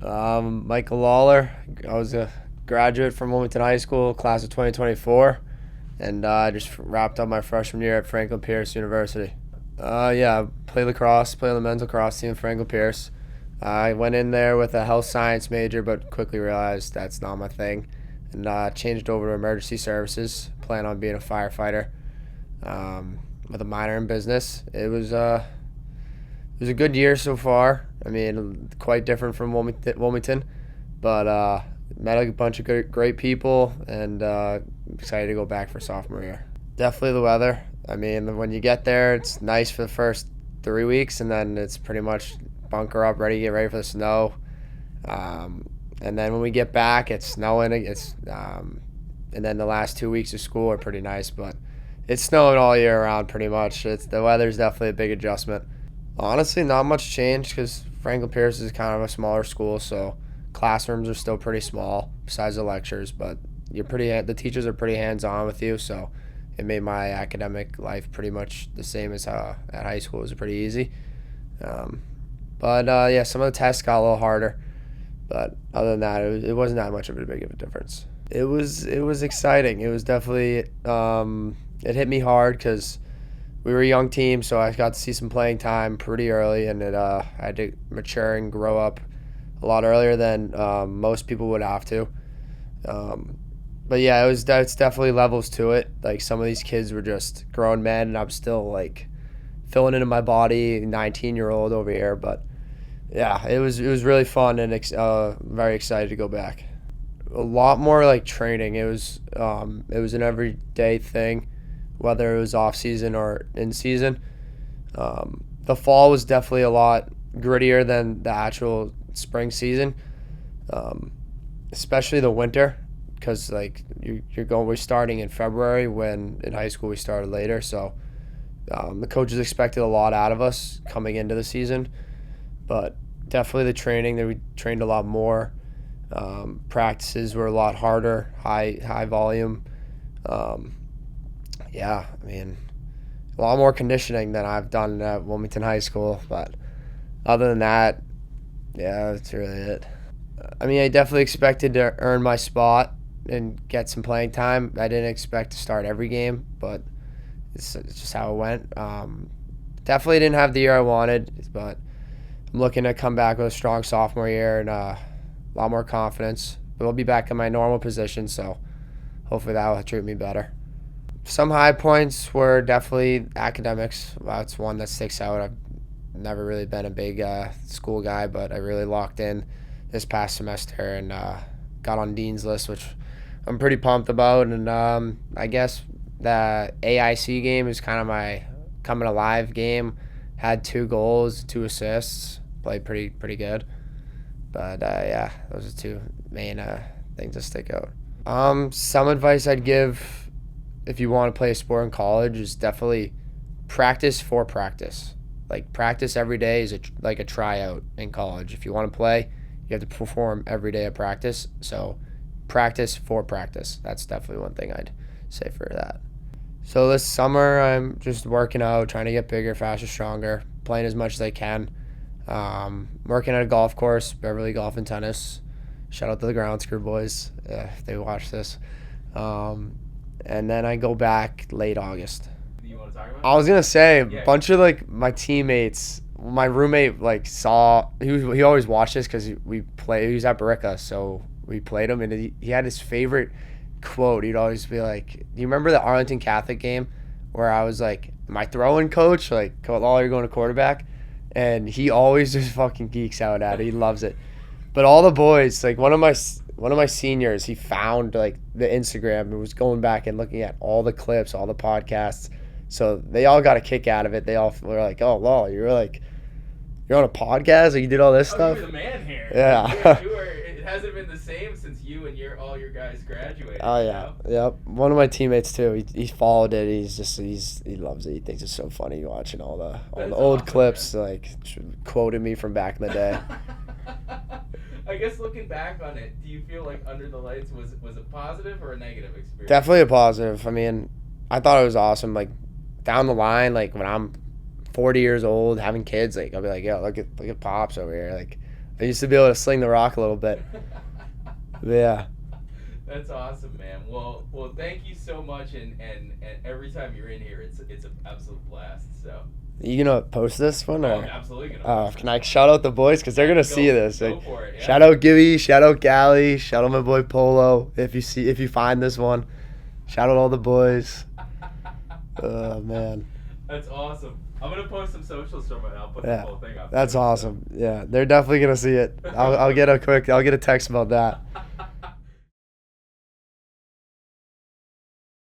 Michael Lawler. I was a graduate from Wilmington High School, class of 2024, and I just wrapped up my freshman year at Franklin Pierce University. Yeah, I play lacrosse, play on the men's lacrosse team at Franklin Pierce. I went in there with a health science major, but quickly realized that's not my thing, and changed over to emergency services. Plan on being a firefighter with a minor in business. It was a good year so far. I mean, quite different from Wilmington, but met a bunch of great people, and excited to go back for sophomore year. Definitely the weather. I mean, when you get there, it's nice for the first 3 weeks, and then it's pretty much bunker up, get ready for the snow. And then when we get back, it's snowing. And then the last 2 weeks of school are pretty nice, but it's snowing all year round pretty much. The weather's definitely a big adjustment. Honestly, not much change because Franklin Pierce is kind of a smaller school, so classrooms are still pretty small besides the lectures, but the teachers are pretty hands-on with you, so it made my academic life pretty much the same as at high school. It was pretty easy. Yeah, some of the tests got a little harder, but other than that, it wasn't that much of a big of a difference. It was exciting. It was definitely it hit me hard because we were a young team, so I got to see some playing time pretty early, and I had to mature and grow up a lot earlier than most people would have to. But yeah, it's definitely levels to it. Like, some of these kids were just grown men, and I'm still like filling into my body, 19-year-old over here. But yeah, it was really fun, and very excited to go back. A lot more like training. It was an everyday thing, whether it was off season or in season. The fall was definitely a lot grittier than the actual spring season, especially the winter, because like we're starting in February, when in high school we started later. So the coaches expected a lot out of us coming into the season, but definitely the training, that we trained a lot more. Practices were a lot harder, high volume. Yeah, I mean, a lot more conditioning than I've done at Wilmington High School. But other than that, yeah, that's really it. I mean, I definitely expected to earn my spot and get some playing time. I didn't expect to start every game, but it's just how it went. Definitely didn't have the year I wanted, but I'm looking to come back with a strong sophomore year and a lot more confidence. But I'll be back in my normal position, so hopefully that will treat me better. Some high points were definitely academics. That's one that sticks out. I've never really been a big school guy, but I really locked in this past semester and got on Dean's list, which I'm pretty pumped about. And I guess the AIC game is kind of my coming alive game. Had 2 goals, 2 assists. Played pretty good. But yeah, those are 2 main things that stick out. Some advice I'd give if you want to play a sport in college is definitely practice for practice. Like, practice every day is like a tryout in college. If you want to play, you have to perform every day at practice. So practice for practice. That's definitely one thing I'd say for that. So this summer, I'm just working out, trying to get bigger, faster, stronger, playing as much as I can. Working at a golf course, Beverly Golf and Tennis. Shout out to the Ground Screw boys if they watch this. And then I go back late August. You want to talk about? I was gonna say, a bunch of like my teammates, my roommate like saw, he always watched this because he was at Barica, so we played him, and he had his favorite quote. He'd always be like, "Do you remember the Arlington Catholic game where I was like, am I throwing, coach? Like, Lawler, you're going to quarterback?" And he always just fucking geeks out at it. He loves it. But all the boys, like one of my seniors, he found like the Instagram and was going back and looking at all the clips, all the podcasts. So they all got a kick out of it. They all were like, "Oh, Law, you're on a podcast? Like, you did all this stuff?" You're the man here. Yeah. It hasn't been the same since you and all your guys graduated. Oh yeah, yep. One of my teammates too. He followed it. He loves it. He thinks it's so funny watching all the old awesome, clips, like quoting me from back in the day. I guess looking back on it, do you feel like Under the Lights was a positive or a negative experience? Definitely a positive. I mean, I thought it was awesome. Like, down the line, like when I'm 40 years old, having kids, like I'll be like, "Yo, look at Pops over here." Like I used to be able to sling the rock a little bit. But yeah. That's awesome, man. Well, thank you so much, and every time you're in here, it's an absolute blast. So. You gonna post this one, or? Oh, I'm absolutely gonna. Post Can I shout out the boys, because they're gonna see this? Go for it. Yeah. Shout out Gibby, shout out Gally, shout out my boy Polo. If you find this one, shout out all the boys. Oh man. That's awesome. I'm gonna post some socials from it. And I'll put the whole thing up. That's awesome. Yeah, they're definitely gonna see it. I'll get a text about that.